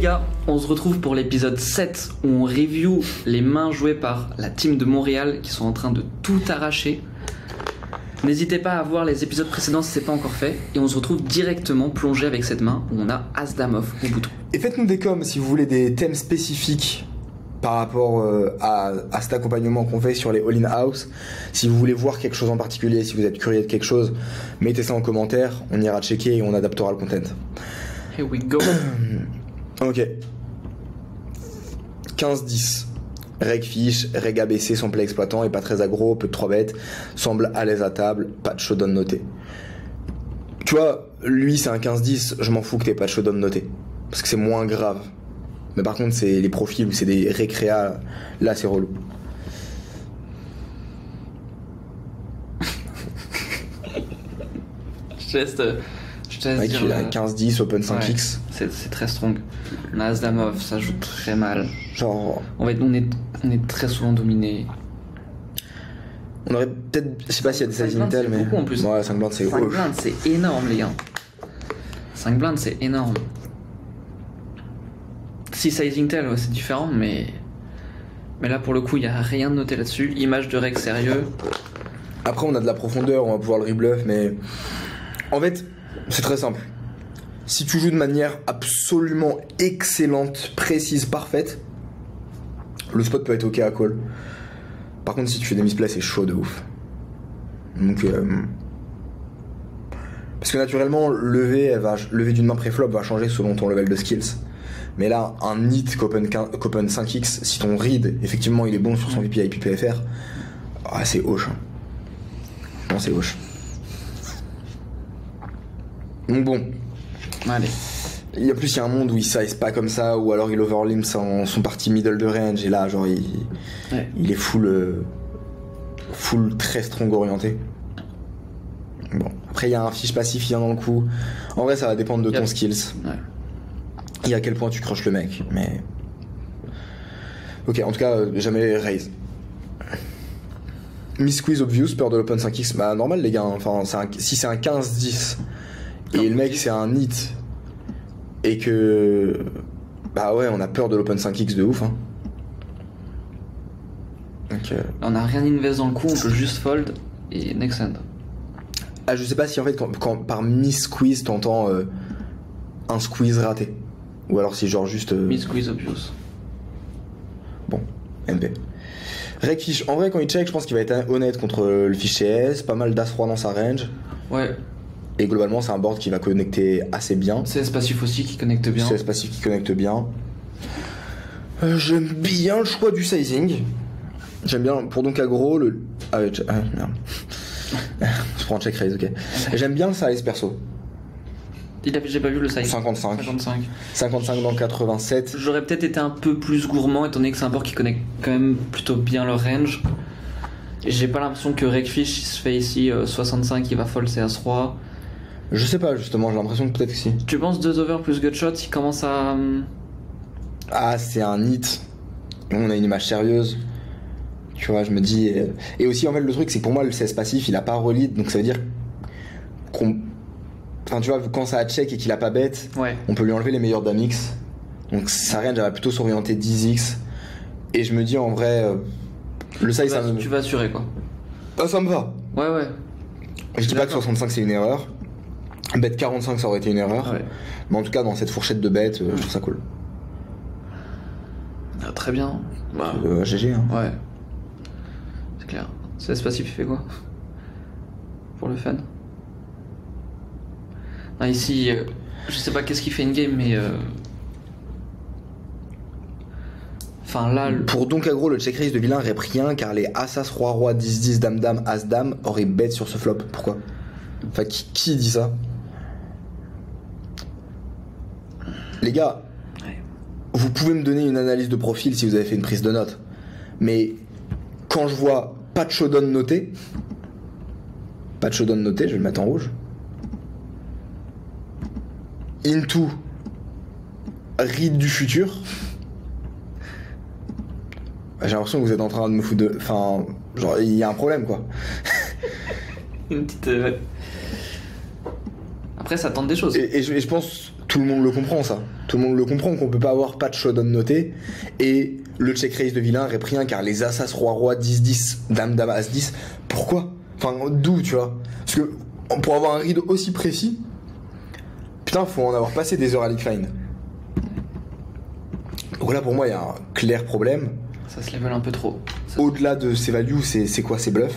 gars, on se retrouve pour l'épisode 7 où on review les mains jouées par la team de Montréal qui sont en train de tout arracher. N'hésitez pas à voir les épisodes précédents si c'est pas encore fait. Et on se retrouve directement plongé avec cette main où on a As-Dame off au bouton. Et faites-nous des coms si vous voulez des thèmes spécifiques par rapport à cet accompagnement qu'on fait sur les All-in House. Si vous voulez voir quelque chose en particulier, si vous êtes curieux de quelque chose, mettez ça en commentaire, on ira checker et on adaptera le content. Here we go. Ok. 15-10. Reg fiche, reg ABC, son play exploitant, est pas très aggro, peu de 3 bêtes, semble à l'aise à table, pas de showdown noté. Tu vois, lui c'est un 15-10, je m'en fous que t'aies pas de showdown noté. Parce que c'est moins grave. Mais par contre, c'est les profils où c'est des récréas, là c'est relou. Je te laisse Mec, dire. il a 15-10, open 5x. Ouais, c'est très strong. On a As-Dame off, ça joue très mal. Genre. On est très souvent dominé. On aurait peut-être. Je sais pas s'il y a des 5 sizing blindes, tel, c'est mais. beaucoup en plus. Ouais, 5 blindes c'est 5 ouf. blindes, c'est énorme, les gars. 5 blindes, c'est énorme. Si sizing tel, ouais, c'est différent, mais là pour le coup, il y a rien de noté là-dessus. Image de règle sérieux. Après, on a de la profondeur, on va pouvoir le rebluff, mais. En fait, c'est très simple. Si tu joues de manière absolument excellente, précise, parfaite, le spot peut être ok à call. Par contre, si tu fais des misplays, c'est chaud de ouf. Donc, parce que naturellement, lever d'une main pré-flop va changer selon ton level de skills. Mais là, un hit qu'open 5x, si ton read, effectivement, il est bon sur son VP IP PFR, c'est hoche. Non, c'est hoche. Donc bon. Allez. Il y a plus, il y a un monde où il size pas comme ça, ou alors il overlimp son parti middle de range, et là, genre, il est full très strong orienté. Bon. Après, il y a un fiche passif, il y en a dans le coup. En vrai, ça va dépendre de ton skills. Ouais. Et à quel point tu crushes le mec, mais. Ok, en tout cas, jamais raise. Miss Squeeze obvious, peur de l'open 5x, bah normal les gars, enfin, si c'est un 15-10 et le mec c'est un hit et que. Bah ouais, on a peur de l'open 5x de ouf, hein. Donc, Là, on n'a rien invest dans le coup, on peut juste fold et next hand. Ah, je sais pas si en fait, quand par Miss Squeeze t'entends un squeeze raté. Ou alors si genre juste. Miss Squeeze obvious. Bon, MP. Reg fiche, en vrai quand il check, je pense qu'il va être honnête contre le fiche CS, pas mal d'As-3 dans sa range. Ouais. Et globalement c'est un board qui va connecter assez bien. CS passif aussi qui connecte bien. CS passif qui connecte bien. J'aime bien le choix du sizing. J'aime bien, pour donc aggro, le... Ah merde. Je prends un check raise, ok. J'aime bien le size perso. J'ai pas vu le size. 55 dans le 87. J'aurais peut-être été un peu plus gourmand étant donné que c'est un board qui connecte quand même plutôt bien leur range. Et j'ai pas l'impression que Regfish il se fait ici 65, il va fold CS3. Je sais pas justement, j'ai l'impression que peut-être que si. Tu penses 2 over plus gutshot, il commence à... Ah, c'est un hit. On a une image sérieuse. Tu vois, je me dis... Et aussi en fait le truc c'est que pour moi le CS passif il a pas relead, donc ça veut dire qu'on... Enfin tu vois, quand ça a check et qu'il a pas bête, ouais. On peut lui enlever les meilleurs d'Amix. Donc sa range elle va plutôt s'orienter 10x. Et je me dis en vrai, le size ça me... Tu vas assurer quoi. Ah, ça me va. Ouais. Je dis pas que 65 c'est une erreur. Bet 45 ça aurait été une erreur. Ouais. Mais en tout cas dans cette fourchette de bêtes, je trouve ça cool. Ah, très bien. Bah, GG hein. Ouais. C'est clair. C'est passif, il fait quoi pour le fun? Ah, ici, je sais pas qu'est-ce qu'il fait in-game, mais... Enfin là... Pour donc aggro, le check raise de vilain rep rien, car les As-As, Roi-Roi, 10-10, Dame-Dame, As-Dame auraient bet sur ce flop. Pourquoi? Enfin, qui dit ça? Les gars, ouais. Vous pouvez me donner une analyse de profil si vous avez fait une prise de notes. Mais quand je vois pas de showdown noté, je vais le mettre en rouge. Into read du futur. J'ai l'impression que vous êtes en train de me foutre de... Enfin, genre, il y a un problème, quoi. Une petite... Après, ça tente des choses. Et je pense tout le monde le comprend ça. Tout le monde le comprend qu'on peut pas avoir pas de showdown noté et le check raise de vilain réprit 1 car les As Roi 10-10, Dame As 10. Pourquoi? Enfin, d'où, tu vois? Parce que pour avoir un read aussi précis, putain, faut en avoir passé des heures à Lickfine. Donc là, pour moi, il y a un clair problème. Ça se level un peu trop. Au-delà de ses values, c'est quoi ces bluffs?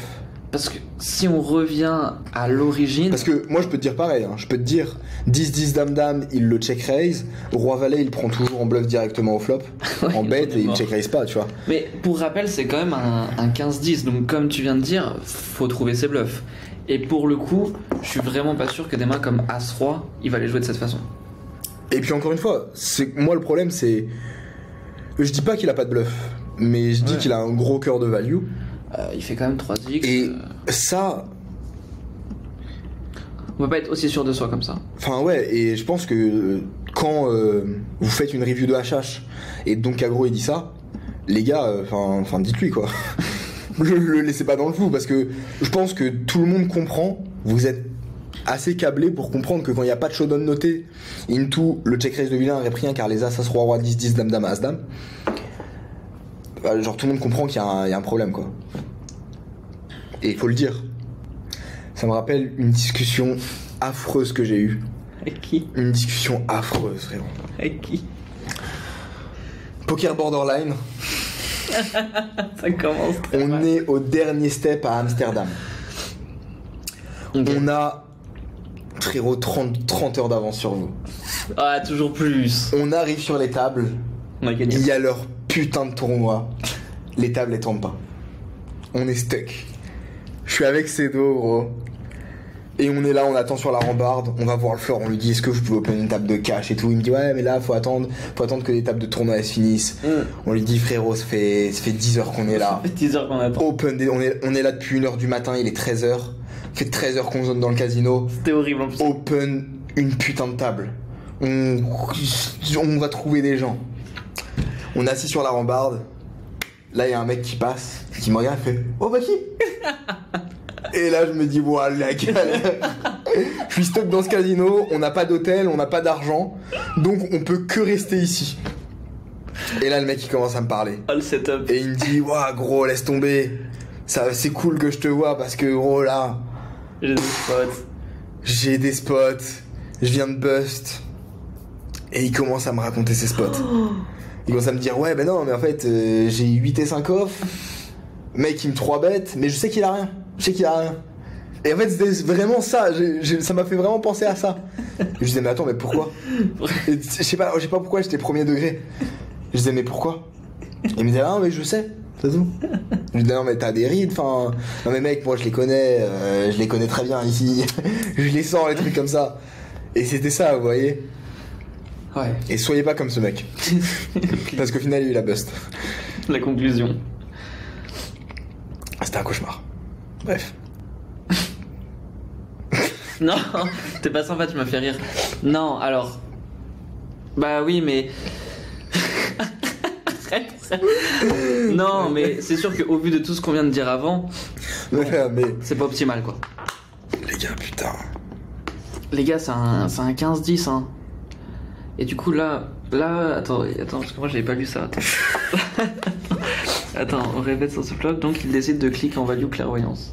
Parce que si on revient à l'origine... Parce que moi je peux te dire pareil, hein. Je peux te dire 10-10 Dame, il le check raise, Roi Valet il prend toujours en bluff directement au flop, Ouais, en bet et il mort. check raise pas, tu vois. Mais pour rappel, c'est quand même un 15-10, donc comme tu viens de dire, faut trouver ses bluffs. Et pour le coup, je suis vraiment pas sûr que des mains comme As-Roi, il va les jouer de cette façon. Et puis encore une fois, moi le problème c'est... Je dis pas qu'il a pas de bluff, mais je dis Ouais. qu'il a un gros cœur de value. Il fait quand même 3x. Et ça, On peut pas être aussi sûr de soi comme ça. enfin ouais, et je pense que quand vous faites une review de HH et donc Agro il dit ça, les gars, enfin dites-lui quoi. le laissez pas dans le flou parce que je pense que tout le monde comprend, vous êtes assez câblé pour comprendre que quand il n'y a pas de showdown noté, into le check raise de vilain réprit 1 car les As Roi 10-10 Dame As Dame, bah, genre tout le monde comprend qu'il y a un problème quoi. Et il faut le dire. Ça me rappelle une discussion affreuse que j'ai eue. Avec qui? Une discussion affreuse, vraiment. Avec qui? Poker Borderline, Ça commence très on mal. est au dernier step à Amsterdam. Ok. On a, frérot, 30 heures d'avance sur vous. Ah, toujours plus. On arrive sur les tables, On a gagné. il y a leur putain de tournoi. Les tables, elles tombent pas. On est stuck. Je suis avec Cedo, gros. Et on est là, on attend sur la rambarde, on va voir le floor, on lui dit est-ce que vous pouvez open une table de cash et tout. Il me dit ouais mais là faut attendre que les tables de tournoi elles se finissent. On lui dit frérot ça fait 10 heures qu'on est là. Ça fait 10 heures qu'on attend. On est là depuis 1h du matin, il est 13h. Ça fait 13 heures qu'on zone dans le casino. C'était horrible en plus. Open une putain de table. On va trouver des gens. On est assis sur la rambarde. Là il y a un mec qui passe, qui me regarde et fait oh bah qui? Et là je me dis voilà la galère. Je suis stuck dans ce casino, on n'a pas d'hôtel, on n'a pas d'argent, donc on peut que rester ici. Et là le mec il commence à me parler. Oh, le setup. Et il me dit ouah gros laisse tomber. Ça c'est cool que je te vois parce que gros là J'ai des spots. j'ai des spots, je viens de bust. Et il commence à me raconter ses spots. Il commence à me dire ouais ben non mais en fait j'ai 8 et 5 off. Mec il me 3 bêtes mais je sais qu'il a rien. Et en fait c'était vraiment ça, ça m'a fait vraiment penser à ça. Je disais mais attends mais pourquoi? Et je sais pas pourquoi j'étais premier degré. Je disais mais pourquoi? Il me disait ah non mais je sais, c'est tout. Je disais non mais t'as des rides, enfin non mais mec moi je les connais très bien ici. Je les sens les trucs comme ça. Et c'était ça vous voyez. Ouais. Et soyez pas comme ce mec. Parce qu'au final il a eu la bust. La conclusion. C'était un cauchemar. Bref. Non, t'es pas sympa, tu m'as fait rire. Non, alors. Bah oui, mais. Arrête. Non, mais c'est sûr qu'au vu de tout ce qu'on vient de dire avant, Mais c'est pas optimal quoi. les gars putain. Les gars, c'est un 15-10, hein. Et du coup, là, attends, parce que moi j'avais pas lu ça. Attends, on répète sur ce flop. Donc, il décide de cliquer en value clairvoyance.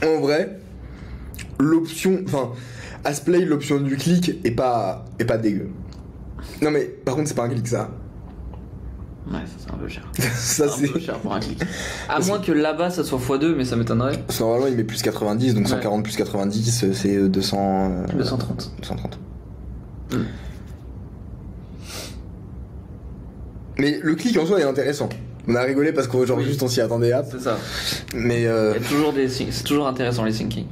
En vrai, l'option, enfin, Asplay, l'option du clic est pas dégueu. Non mais par contre c'est pas un clic ça. Ouais, ça c'est un peu cher. Ça Un peu c'est. cher pour un clic. À moins que là-bas ça soit x2, mais ça m'étonnerait. Parce que normalement il met plus 90, donc Ouais. 140 plus 90 c'est 200. 230. 230. Mm. Mais le clic en soi est intéressant. On a rigolé parce qu'on genre Oui. juste on s'y attendait à. C'est ça. Mais Il y a toujours c'est toujours intéressant les syncing.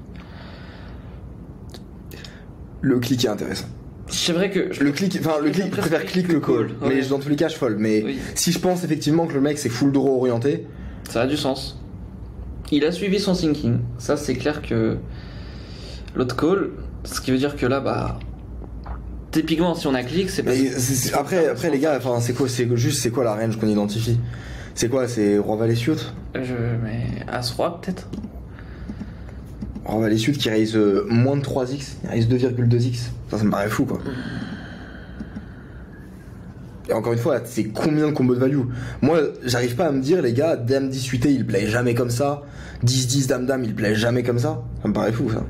le clic est intéressant. C'est vrai que Le clic, je préfère clic que call. Ouais. Mais dans tous les cas je fold. Mais Oui. si je pense effectivement que le mec c'est full draw orienté, ça a du sens. Il a suivi son thinking. Ça, c'est clair que l'autre call, ce qui veut dire que là, bah, typiquement, si on a clic, c'est parce mais que après les gars, enfin c'est quoi la range qu'on identifie? C'est quoi? C'est Roi Valet Suit? mais As-Roi peut-être. les suites qui raise moins de 3x, il raise 2,2x. Ça me paraît fou quoi. Et encore une fois, c'est combien de combos de value? Moi, j'arrive pas à me dire, les gars, Dame 10 8 il play jamais comme ça. 10-10 Dame, il play jamais comme ça. Ça me paraît fou ça.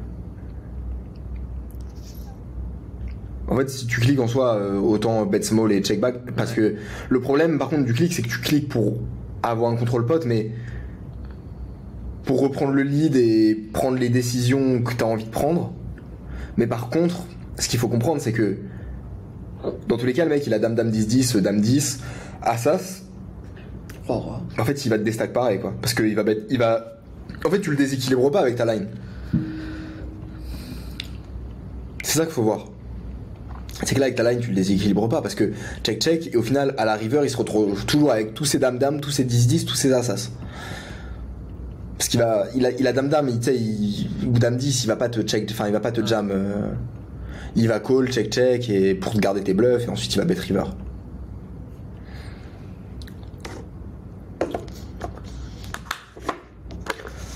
En fait, si tu cliques en soi, autant bet small et check back. Parce que le problème, par contre, du clic, c'est que tu cliques pour avoir un contrôle pot, mais pour reprendre le lead et prendre les décisions que tu as envie de prendre. Mais par contre, ce qu'il faut comprendre, c'est que dans tous les cas, le mec, il a Dame 10-10, Dame 10, As. En fait, il va te déstack pareil, quoi. Parce qu'il va en fait, tu le déséquilibres pas avec ta line. C'est ça qu'il faut voir. C'est que là, avec ta line, tu le déséquilibres pas parce que check, et au final, à la river, il se retrouve toujours avec tous ses Dame, tous ses 10-10, tous ses As. Parce qu'il a Dame, ou Dame 10, il va pas te check, enfin, il va pas te jam. Il va call, check, et pour te garder tes bluffs, et ensuite il va bet river.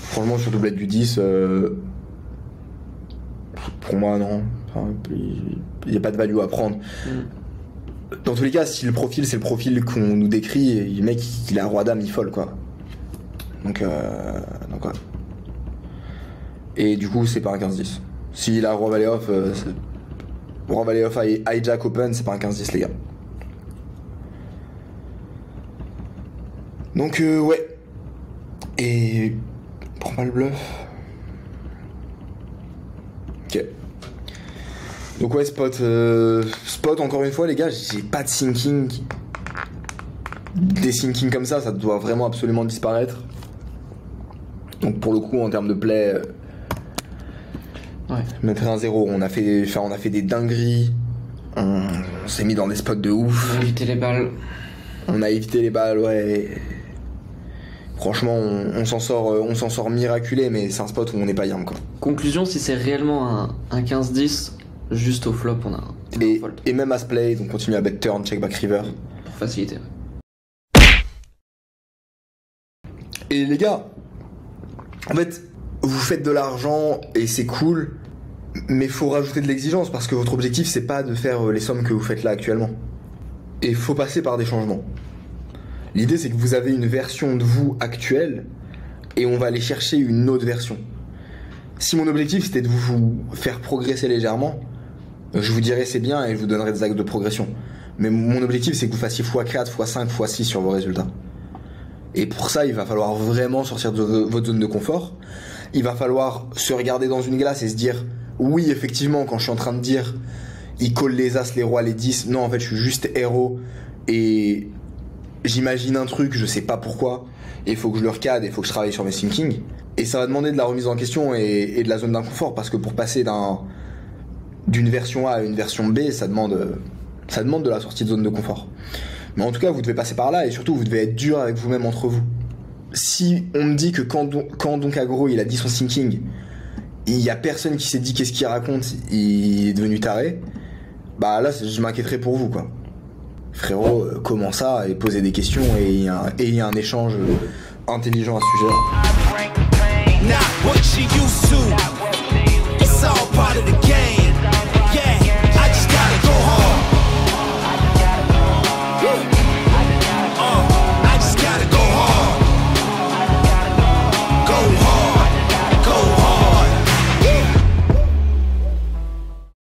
Franchement, sur doublette du 10, pour moi, non. Enfin, il n'y a pas de value à prendre. Dans tous les cas, si le profil, c'est le profil qu'on nous décrit, le mec, il a roi dame, il fold, quoi. Donc ouais. Et du coup, c'est pas un 15-10. S'il a roi valet off, roi valet off hijack open, c'est pas un 15-10, les gars. Donc ouais. Et prends pas le bluff. Ok. Donc ouais, spot encore une fois, les gars, j'ai pas de sinking. Des sinkings comme ça doit vraiment absolument disparaître. Donc pour le coup, en termes de play, mettre un 0, on a fait des dingueries, on s'est mis dans des spots de ouf. On a évité les balles. Ouais. Franchement, on s'en sort miraculé, mais c'est un spot où on n'est pas yam, quoi. Conclusion, si c'est réellement un 15-10, juste au flop, on a un fold. Et même à ce play, donc continue à bet turn, check back river. Pour faciliter. Et les gars, en fait, vous faites de l'argent et c'est cool, mais faut rajouter de l'exigence parce que votre objectif, c'est pas de faire les sommes que vous faites là actuellement. Et faut passer par des changements. L'idée, c'est que vous avez une version de vous actuelle et on va aller chercher une autre version. Si mon objectif, c'était de vous faire progresser légèrement, je vous dirais c'est bien et je vous donnerai des axes de progression. Mais mon objectif, c'est que vous fassiez x4, x5, x6 sur vos résultats. Et pour ça, il va falloir vraiment sortir de votre zone de confort. Il va falloir se regarder dans une glace et se dire oui, effectivement, quand je suis en train de dire il colle les as, les rois, les 10, non, en fait, je suis juste héros et j'imagine un truc, je sais pas pourquoi, et il faut que je le recade, et il faut que je travaille sur mes thinking. Et ça va demander de la remise en question et de la zone d'inconfort parce que pour passer d'une version A à une version B, ça demande de la sortie de zone de confort. Mais en tout cas, vous devez passer par là et surtout, vous devez être dur avec vous-même entre vous. Si on me dit que quand donc Agro il a dit son thinking, il y a personne qui s'est dit qu'est-ce qu'il raconte, il est devenu taré, bah là, je m'inquiéterais pour vous, quoi. Frérot, comment ça, et poser des questions et il y a un échange intelligent à ce sujet-là.